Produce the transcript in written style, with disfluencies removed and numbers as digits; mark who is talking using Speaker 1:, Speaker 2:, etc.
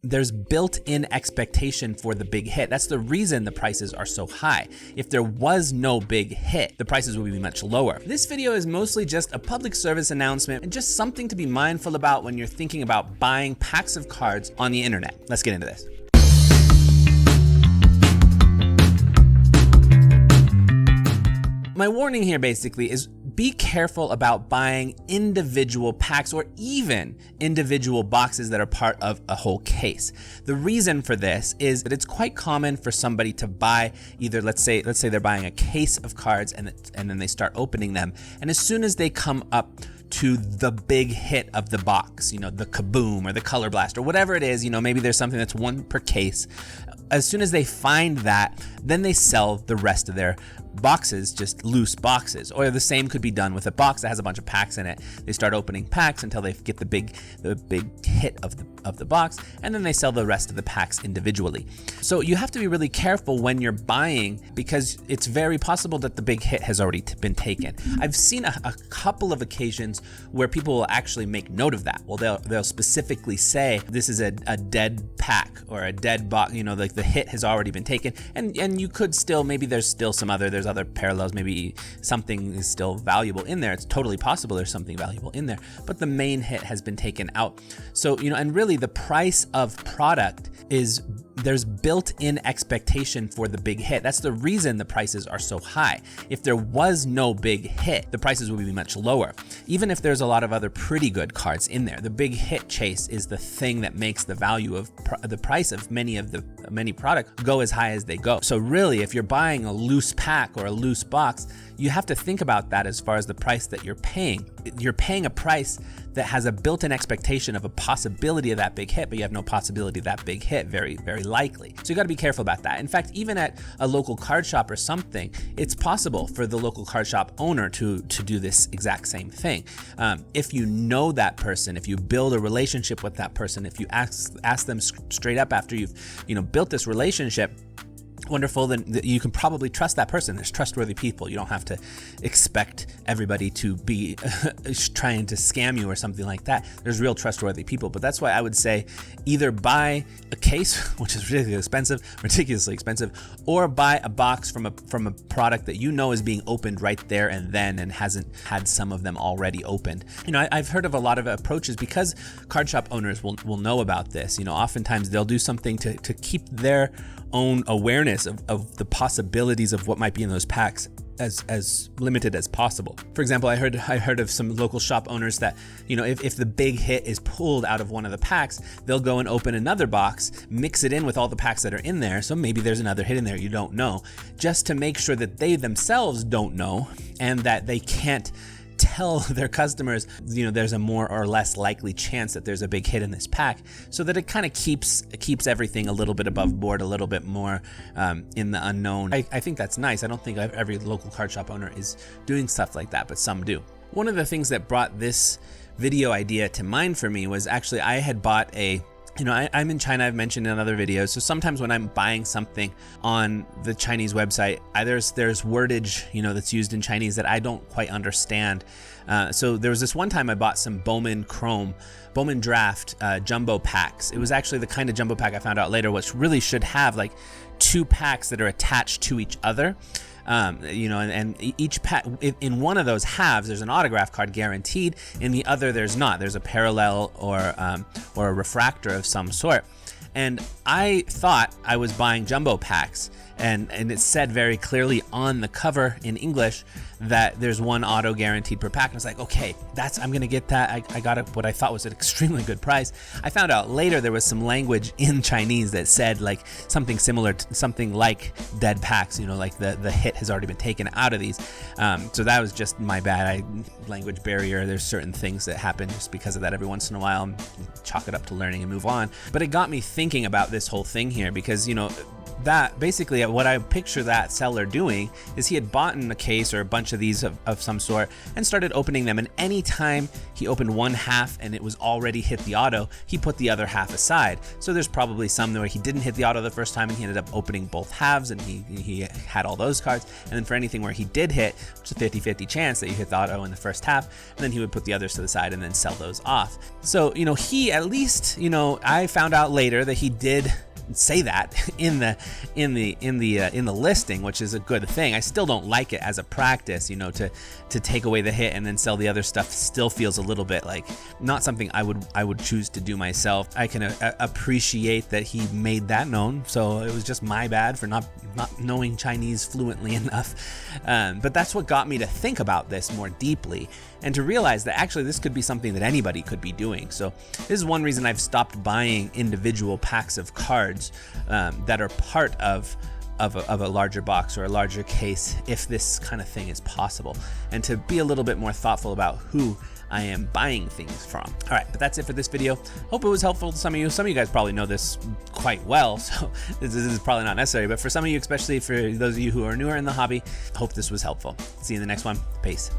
Speaker 1: there's built-in expectation for the big hit. That's the reason the prices are so high. If there was no big hit, the prices would be much lower. This video is mostly just a public service announcement and just something to be mindful about when you're thinking about buying packs of cards on the internet. Let's get into this. My warning here basically is be careful about buying individual packs or even individual boxes that are part of a whole case. The reason for this is that it's quite common for somebody to buy either, let's say they're buying a case of cards and then they start opening them, and as soon as they come up to the big hit of the box, you know, the Kaboom or the Color Blast or whatever it is, you know, maybe there's something that's one per case. As soon as they find that, then they sell the rest of their boxes, just loose boxes. Or the same could be done with a box that has a bunch of packs in it. They start opening packs until they get the big hit of the box, and then they sell the rest of the packs individually. So you have to be really careful when you're buying, because it's very possible that the big hit has already been taken. I've seen a couple of occasions where people will actually make note of that. Well, they'll specifically say this is a dead pack or a dead box, you know, like the hit has already been taken, and you could still, maybe there's still there's other parallels, maybe something is still valuable in there. It's totally possible there's something valuable in there, but the main hit has been taken out. So, you know, and really the price of product is, there's built-in expectation for the big hit. That's the reason the prices are so high. If there was no big hit, the prices would be much lower. Even if there's a lot of other pretty good cards in there, the big hit chase is the thing that makes the value of the price of many products go as high as they go. So really, if you're buying a loose pack or a loose box, you have to think about that as far as the price that you're paying. You're paying a price that has a built-in expectation of a possibility of that big hit, but you have no possibility of that big hit, very, very likely. So you got to be careful about that. In fact, even at a local card shop or something, it's possible for the local card shop owner to do this exact same thing. If you know that person, if you build a relationship with that person, if you ask them straight up after you've built this relationship, wonderful, then you can probably trust that person. There's trustworthy people. You don't have to expect everybody to be trying to scam you or something like that. There's real trustworthy people. But that's why I would say either buy a case, which is ridiculously expensive, or buy a box from a product that you know is being opened right there and then and hasn't had some of them already opened. You know, I've heard of a lot of approaches because card shop owners will know about this. You know, oftentimes they'll do something to keep their own awareness of the possibilities of what might be in those packs as limited as possible. For example, I heard of some local shop owners that, you know, if the big hit is pulled out of one of the packs, they'll go and open another box, mix it in with all the packs that are in there, so maybe there's another hit in there you don't know, just to make sure that they themselves don't know and that they can't tell their customers, you know, there's a more or less likely chance that there's a big hit in this pack, so that it kind of keeps everything a little bit above board, a little bit more in the unknown. I think that's nice. I don't think every local card shop owner is doing stuff like that, but some do. One of the things that brought this video idea to mind for me was actually I had bought I'm in China, I've mentioned in other videos, so sometimes when I'm buying something on the Chinese website, there's wordage, you know, that's used in Chinese that I don't quite understand. So there was this one time I bought some Bowman Draft jumbo packs. It was actually the kind of jumbo pack I found out later, which really should have like 2 packs that are attached to each other. You know, and each pack, in one of those halves, there's an autograph card guaranteed. In the other, there's not. There's a parallel or a refractor of some sort. And I thought I was buying jumbo packs, and it said very clearly on the cover in English that there's 1 auto guaranteed per pack. And I was like, okay, I'm gonna get that. I got what I thought was an extremely good price. I found out later there was some language in Chinese that said like something similar to something like dead packs, you know, like the hit has already been taken out of these. So that was just my bad. Language barrier. There's certain things that happen just because of that every once in a while. Chalk it up to learning and move on. But it got me thinking about this whole thing here because, you know, that basically what I picture that seller doing is he had bought in a case or a bunch of these of some sort and started opening them, and anytime he opened one half and it was already hit the auto, he put the other half aside. So there's probably some where he didn't hit the auto the first time and he ended up opening both halves, and he had all those cards. And then for anything where he did hit, it's a 50-50 chance that you hit the auto in the first half, and then he would put the others to the side and then sell those off. So, you know, he at least, you know, I found out later that he did say that in the listing, which is a good thing. I still don't like it as a practice, you know, to take away the hit and then sell the other stuff. Still feels a little bit like not something I would choose to do myself. I can appreciate that he made that known, so it was just my bad for not knowing Chinese fluently enough. But that's what got me to think about this more deeply and to realize that actually this could be something that anybody could be doing. So this is one reason I've stopped buying individual packs of cards that are part of a larger box or a larger case, if this kind of thing is possible, and to be a little bit more thoughtful about who I am buying things from. All right, but that's it for this video. Hope it was helpful to some of you. Some of you guys probably know this quite well, so this is probably not necessary, but for some of you, especially for those of you who are newer in the hobby, hope this was helpful. See you in the next one. Peace.